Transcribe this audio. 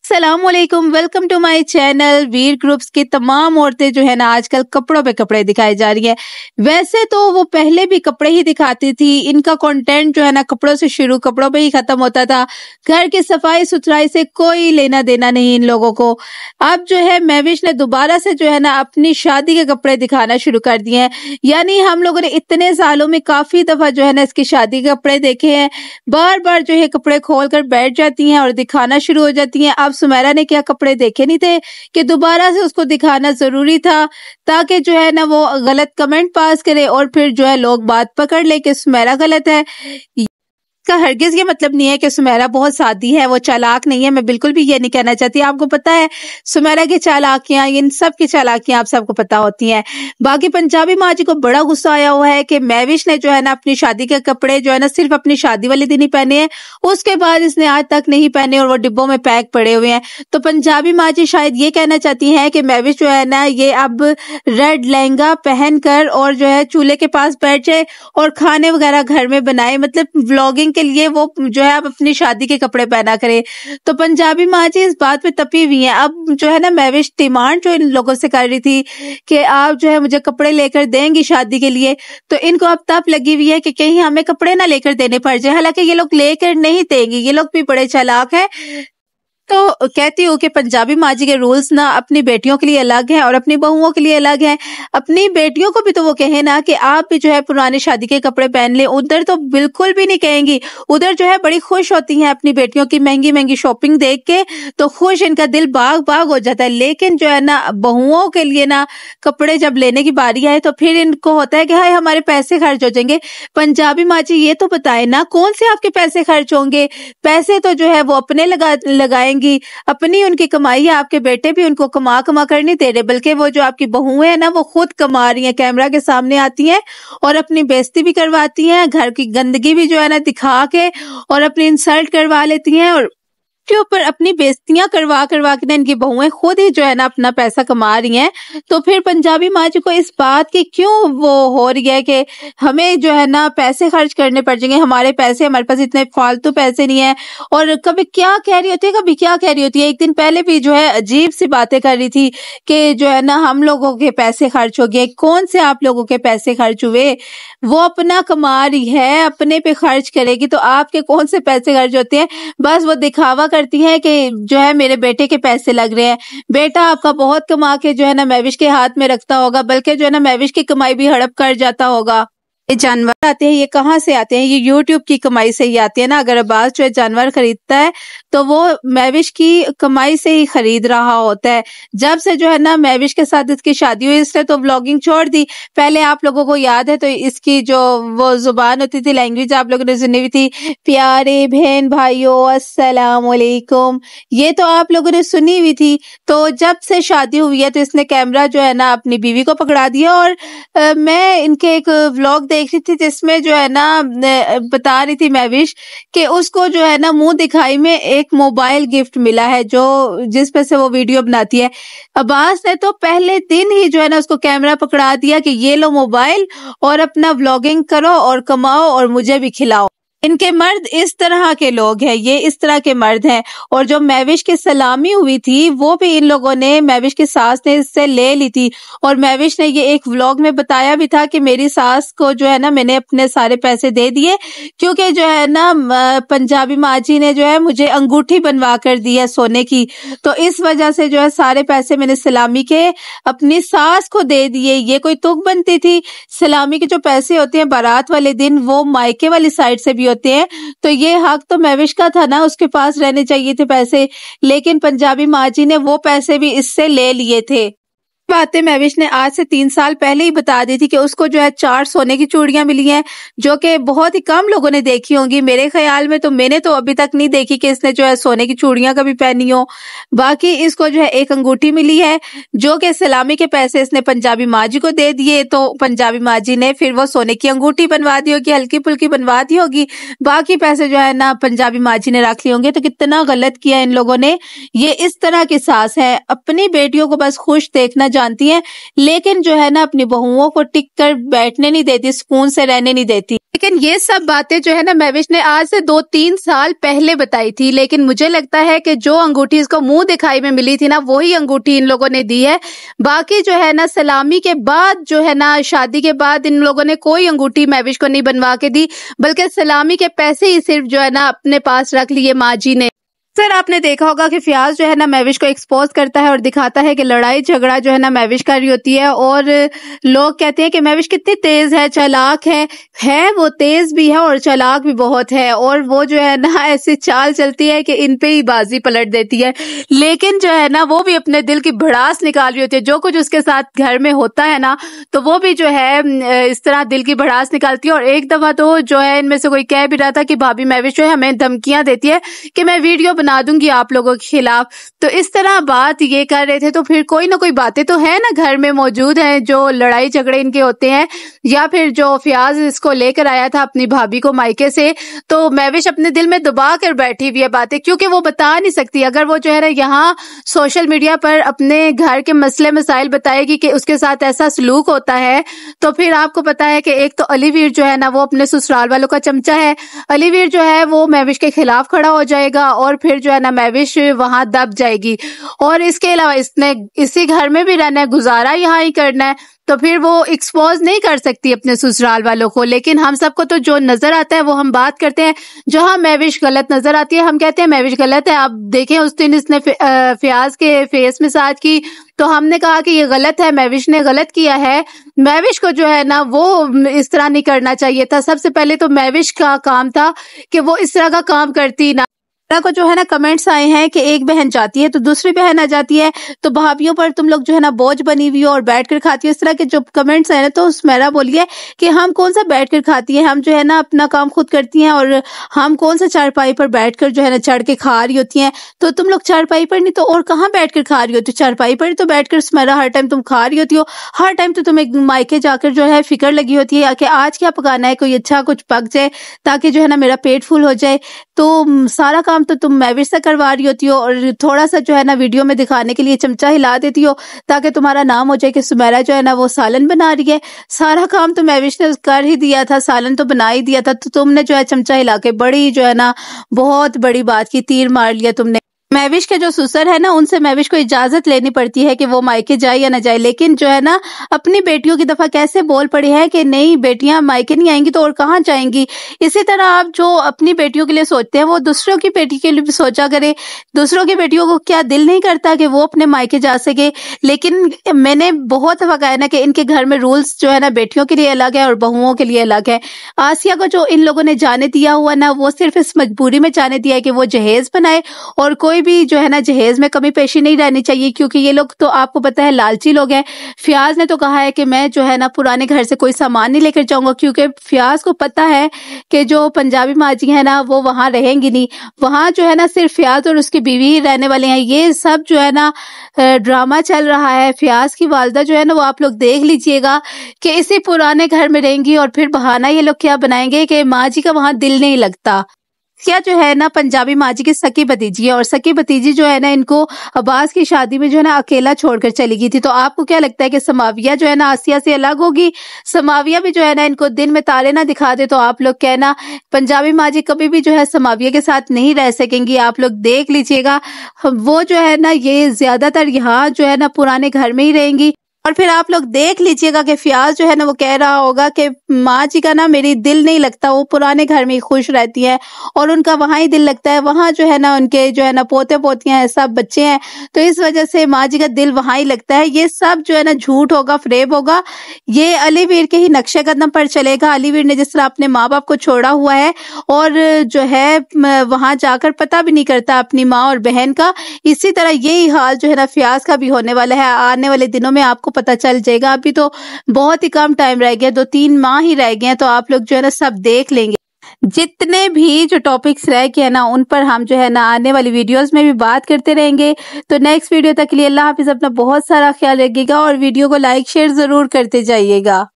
सलामुअलैकुम, welcome to my channel. Veer groups की तमाम औरतें जो है ना आजकल कपड़ों पे कपड़े दिखाई जा रही है। वैसे तो वो पहले भी कपड़े ही दिखाती थी, इनका कंटेंट जो है ना कपड़ों से शुरू कपड़ों पे ही खत्म होता था। घर की सफाई सुथराई से कोई लेना देना नहीं इन लोगों को। अब जो है महविश ने दोबारा से जो है ना अपनी शादी के कपड़े दिखाना शुरू कर दिए हैं। यानी हम लोगों ने इतने सालों में काफी दफा जो है ना इसकी शादी के कपड़े देखे हैं, बार बार जो है कपड़े खोल कर बैठ जाती हैं और दिखाना शुरू हो जाती हैं। अब सुमेरा ने क्या कपड़े देखे नहीं थे कि दोबारा से उसको दिखाना जरूरी था, ताकि जो है ना वो गलत कमेंट पास करे और फिर जो है लोग बात पकड़ ले कि सुमेरा गलत है। इसका हरगिज ये मतलब नहीं है कि सुमेरा बहुत सादी है, वो चालाक नहीं है। मैं बिल्कुल भी ये नहीं कहना चाहती। आपको पता है सुमेरा की चालाकियां, इन सब की चालाकियां आप सबको पता होती हैं। बाकी पंजाबी माँ जी को बड़ा गुस्सा आया हुआ है कि महविश ने जो है ना अपनी शादी के कपड़े जो है ना सिर्फ अपनी शादी वाले दिन ही पहने हैं, उसके बाद इसने आज तक नहीं पहने और वो डिब्बों में पैक पड़े हुए हैं। तो पंजाबी माँ जी शायद ये कहना चाहती है कि महविश जो है ना ये अब रेड लहंगा पहन कर और जो है चूल्हे के पास बैठ जाए और खाने वगैरह घर में बनाए, मतलब व्लॉगिंग के लिए वो जो है अब अपनी शादी के कपड़े पहना करे। तो पंजाबी माँ जी इस बात पे तपी हुई हैं। अब जो है ना महविश डिमांड जो इन लोगों से कर रही थी कि आप जो है मुझे कपड़े लेकर देंगी शादी के लिए, तो इनको अब तप लगी हुई है कि कहीं हमें कपड़े ना लेकर देने पड़ जाए। हालांकि ये लोग लेकर नहीं देंगे, ये लोग भी बड़े चालाक है। तो कहती हूँ कि पंजाबी माँ जी के रूल्स ना अपनी बेटियों के लिए अलग हैं और अपनी बहुओं के लिए अलग हैं। अपनी बेटियों को भी तो वो कहे ना कि आप भी जो है पुराने शादी के कपड़े पहन लें। उधर तो बिल्कुल भी नहीं कहेंगी, उधर जो है बड़ी खुश होती हैं अपनी बेटियों की महंगी महंगी शॉपिंग देख के, तो खुश इनका दिल बाग बाग हो जाता है। लेकिन जो है ना बहुओं के लिए ना कपड़े जब लेने की बारी आए तो फिर इनको होता है कि हाय हमारे पैसे खर्च हो जाएंगे। पंजाबी माँ जी ये तो बताए ना कौन से आपके पैसे खर्च होंगे? पैसे तो जो है वो अपने लगाएंगी, अपनी उनकी कमाई है। आपके बेटे भी उनको कमा कमा कर नहीं दे रहे, बल्कि वो जो आपकी बहुएं हैं ना वो खुद कमा रही हैं, कैमरा के सामने आती हैं और अपनी बेइज्जती भी करवाती हैं, घर की गंदगी भी जो है ना दिखा के और अपनी इंसल्ट करवा लेती हैं और के ऊपर अपनी बेइज्जतियां करवा करवा के ना इनकी बहुएं खुद ही जो है ना अपना पैसा कमा रही हैं। तो फिर पंजाबी माँ जी को इस बात की क्यों वो हो रही है कि हमें जो है ना पैसे खर्च करने पड़ जाएंगे, हमारे पैसे, हमारे पास इतने फालतू पैसे नहीं है। और कभी क्या कह रही होती है, कभी क्या कह रही होती है। एक दिन पहले भी जो है अजीब सी बातें कर रही थी कि जो है ना हम लोगों के पैसे खर्च हो गए। कौन से आप लोगों के पैसे खर्च हुए? वो अपना कमा रही है, अपने पे खर्च करेगी, तो आपके कौन से पैसे खर्च होते हैं? बस वो दिखावा करती है कि जो है मेरे बेटे के पैसे लग रहे हैं। बेटा आपका बहुत कमा के जो है ना महविश के हाथ में रखता होगा, बल्कि जो है ना महविश की कमाई भी हड़प कर जाता होगा। ये जानवर आते हैं, ये कहाँ से आते हैं? ये यूट्यूब की कमाई से ही आते हैं ना। अगर अब्बास जो है जानवर खरीदता है तो वो महविश की कमाई से ही खरीद रहा होता है। जब से जो है ना महविश के साथ इसकी शादी हुई, इसने तो व्लॉगिंग छोड़ दी। पहले आप लोगों को याद है तो इसकी जो वो जुबान होती थी, लैंग्वेज आप लोगों ने सुनी हुई थी, प्यारे बहन भाइयों अस्सलाम वालेकुम, ये तो आप लोगों ने सुनी हुई थी। तो जब से शादी हुई है तो इसने कैमरा जो है ना अपनी बीवी को पकड़ा दिया और मैं इनके एक व्लॉग देख रही थी जिसमें जो है ना बता रही थी महविश कि उसको जो है ना मुंह दिखाई में एक मोबाइल गिफ्ट मिला है, जो जिस पे से वो वीडियो बनाती है। अब्बास ने तो पहले दिन ही जो है ना उसको कैमरा पकड़ा दिया कि ये लो मोबाइल और अपना व्लॉगिंग करो और कमाओ और मुझे भी खिलाओ। इनके मर्द इस तरह के लोग हैं, ये इस तरह के मर्द हैं। और जो महविश की सलामी हुई थी वो भी इन लोगों ने, महविश की सास ने इससे ले ली थी। और महविश ने ये एक व्लॉग में बताया भी था कि मेरी सास को जो है ना मैंने अपने सारे पैसे दे दिए, क्योंकि जो है ना पंजाबी माँ जी ने जो है मुझे अंगूठी बनवा कर दी है सोने की, तो इस वजह से जो है सारे पैसे मैंने सलामी के अपनी सास को दे दिए। ये कोई तुक बनती थी? सलामी के जो पैसे होते हैं बारात वाले दिन वो मायके वाली साइड से भी होते हैं, तो ये हक तो महविश का था ना, उसके पास रहने चाहिए थे पैसे। लेकिन पंजाबी माँ जी ने वो पैसे भी इससे ले लिए थे। बातें महविश ने आज से 3 साल पहले ही बता दी थी कि उसको जो है 4 सोने की चूड़ियां मिली हैं, जो कि बहुत ही कम लोगों ने देखी होंगी। मेरे ख्याल में तो मैंने तो अभी तक नहीं देखी कि इसने जो है सोने की चूड़ियां कभी पहनी हो। बाकी इसको जो है एक अंगूठी मिली है, जो कि सलामी के पैसे इसने पंजाबी माँ जी को दे दिए, तो पंजाबी माँ जी ने फिर वो सोने की अंगूठी बनवा दी होगी, हल्की फुल्की बनवा दी होगी। बाकी पैसे जो है ना पंजाबी माँ जी ने रख लिए होंगे। तो कितना गलत किया इन लोगों ने। ये इस तरह की सास है, अपनी बेटियों को बस खुश देखना जानती हैं, लेकिन जो है ना अपनी बहुओं को टिक कर बैठने नहीं देती, सुकून से रहने नहीं देती। लेकिन ये सब बातें जो है ना महविश ने आज से 2-3 साल पहले बताई थी। लेकिन मुझे लगता है कि जो अंगूठी इसको मुंह दिखाई में मिली थी ना, वही अंगूठी इन लोगों ने दी है। बाकी जो है ना सलामी के बाद जो है ना शादी के बाद इन लोगों ने कोई अंगूठी महविश को नहीं बनवा के दी, बल्कि सलामी के पैसे ही सिर्फ जो है ना अपने पास रख लिए माँ जी ने। सर आपने देखा होगा कि फयाज जो है ना महविश को एक्सपोज करता है और दिखाता है कि लड़ाई झगड़ा जो है ना महविश कर रही होती है, और लोग कहते हैं कि महविश कितनी तेज है, चालाक है वो तेज भी है और चालाक भी बहुत है, और वो जो है ना ऐसी चाल चलती है कि इन पे ही बाजी पलट देती है। लेकिन जो है ना वो भी अपने दिल की भड़ास निकाल रही होती है, जो कुछ उसके साथ घर में होता है ना तो वो भी जो है इस तरह दिल की भड़ास निकालती है। और एक दफा तो जो है इनमें से कोई कह भी रहा था कि भाभी महविश जो है हमें धमकियां देती है कि मैं वीडियो बना दूंगी आप लोगों के खिलाफ। तो इस तरह बात ये कर रहे थे, तो फिर कोई ना कोई बातें तो है ना घर में मौजूद है जो लड़ाई झगड़े इनके होते हैं, या फिर जो फयाज इसको लेकर आया था अपनी भाभी को मायके से, तो महविश अपने दिल में दबा कर बैठी हुई है बातें, क्योंकि वो बता नहीं सकती। अगर वो जो है ना यहाँ सोशल मीडिया पर अपने घर के मसले मसाइल बताएगी कि उसके साथ ऐसा सलूक होता है, तो फिर आपको पता है कि एक तो अलीवीर जो है ना वो अपने ससुराल वालों का चमचा है, अलीवीर जो है वो महविश के खिलाफ खड़ा हो जाएगा और फिर जो है ना महविश वहां दब जाएगी। और इसके अलावा इसने इसी घर में भी रहना है, गुजारा यहाँ ही करना है, तो फिर वो एक्सपोज नहीं कर सकती अपने ससुराल वालों को। लेकिन हम सबको तो जो नजर आता है वो हम बात करते हैं, जहां महविश गलत नजर आती है हम कहते हैं महविश गलत है। आप देखें उस दिन इसने फयाज के फेस में साथ की, तो हमने कहा कि ये गलत है, महविश ने गलत किया है, महविश को जो है ना वो इस तरह नहीं करना चाहिए था। सबसे पहले तो महविश का काम था कि वो इस तरह का काम करती ना। को जो है ना कमेंट्स आए हैं कि एक बहन जाती है तो दूसरी बहन आ जाती है, तो भाभीयों पर तुम लोग जो है ना बोझ बनी हुई हो और बैठकर खाती हो, इस तरह के जो कमेंट्स आए ना, तो सुमेरा बोलिए कि हम कौन सा बैठकर खाती है, हम जो है ना अपना काम खुद करती हैं, और हम कौन सा चारपाई पर बैठकर जो है ना चढ़ के खा रही होती हैं। तो तुम लोग चारपाई पर नहीं तो और कहाँ बैठकर खा रही होती हो? चारपाई पर तो बैठकर सुमेरा हर टाइम तुम खा रही होती हो, हर टाइम तो तुम्हें मायके जाकर जो है फिक्र लगी होती है कि आज क्या पकाना है, कोई अच्छा कुछ पक जाए ताकि जो है ना मेरा पेट फुल हो जाए। तो सारा काम तो तुम महविश से करवा रही होती हो, और थोड़ा सा जो है ना वीडियो में दिखाने के लिए चमचा हिला देती हो ताकि तुम्हारा नाम हो जाए कि सुमेरा जो है ना वो सालन बना रही है। सारा काम तो महविश ने कर ही दिया था, सालन तो बना ही दिया था, तो तुमने जो है चमचा हिला के बड़ी जो है ना बहुत बड़ी बात की, तीर मार लिया तुमने। महविश के जो ससुर है ना उनसे महविश को इजाजत लेनी पड़ती है कि वो मायके जाए या ना जाए, लेकिन जो है ना अपनी बेटियों की दफा कैसे बोल पड़ी है कि नहीं बेटियां मायके नहीं आएंगी तो और कहाँ जाएंगी। इसी तरह आप जो अपनी बेटियों के लिए सोचते हैं वो दूसरों की बेटी के लिए भी सोचा करे। दूसरों की बेटियों को क्या दिल नहीं करता कि वो अपने मायके जा सके? लेकिन मैंने बहुत दफा कहा है ना कि इनके घर में रूल्स जो है ना बेटियों के लिए अलग है और बहुओं के लिए अलग है। आसिया को जो इन लोगों ने जाने दिया हुआ ना, वो सिर्फ इस मजबूरी में जाने दिया है कि वो जहेज बनाए, और कोई भी जो है ना जहेज में कमी पेशी नहीं रहनी चाहिए, क्योंकि ये लोग तो आपको पता है लालची लोग हैं। फयाज ने तो कहा है कि मैं जो है ना पुराने घर से कोई सामान नहीं लेकर जाऊंगा, क्योंकि फयाज को पता है कि जो पंजाबी माजी है ना वो वहां रहेंगी नहीं, वहां जो है ना सिर्फ फयाज और उसकी बीवी ही रहने वाले हैं। ये सब जो है ना ड्रामा चल रहा है। फयाज की वालदा जो है ना वो आप लोग देख लीजिएगा कि इसी पुराने घर में रहेंगी, और फिर बहाना ये लोग क्या बनाएंगे कि माँ जी का वहां दिल नहीं लगता। क्या जो है ना पंजाबी माजी की सकी भतीजी है, और सकी भतीजी जो है ना इनको अब्बास की शादी में जो है ना अकेला छोड़कर चली गई थी। तो आपको क्या लगता है कि समाविया जो है ना आसिया से अलग होगी? समाविया भी जो है ना इनको दिन में तारे ना दिखा दे तो आप लोग कहना पंजाबी माजी कभी भी जो है समाविया के साथ नहीं रह सकेंगी। आप लोग देख लीजिएगा, वो जो है ना ये ज्यादातर यहाँ जो है ना पुराने घर में ही रहेंगी। और फिर आप लोग देख लीजिएगा कि फयाज जो है ना वो कह रहा होगा कि माँ जी का ना मेरी दिल नहीं लगता, वो पुराने घर में ही खुश रहती है और उनका वहां ही दिल लगता है, वहां जो है ना उनके जो है ना पोते पोतियां हैं, सब बच्चे हैं, तो इस वजह से माँ जी का दिल वहां ही लगता है। ये सब जो है ना झूठ होगा, फ्रेब होगा, ये अलीवीर के ही नक्शे कदम पर चलेगा। अलीवीर ने जिस तरह अपने माँ बाप को छोड़ा हुआ है और जो है वहां जाकर पता भी नहीं करता अपनी माँ और बहन का, इसी तरह यही हाल जो है ना फयाज का भी होने वाला है। आने वाले दिनों में आपको पता चल जाएगा। अभी तो बहुत ही कम टाइम रह गया, 2-3 माह ही रह गए हैं, तो आप लोग जो है ना सब देख लेंगे। जितने भी जो टॉपिक्स रह गए ना उन पर हम जो है ना आने वाली वीडियोस में भी बात करते रहेंगे। तो नेक्स्ट वीडियो तक के लिए अल्लाह हाफिज, अपना बहुत सारा ख्याल रखिएगा और वीडियो को लाइक शेयर जरूर करते जाइएगा।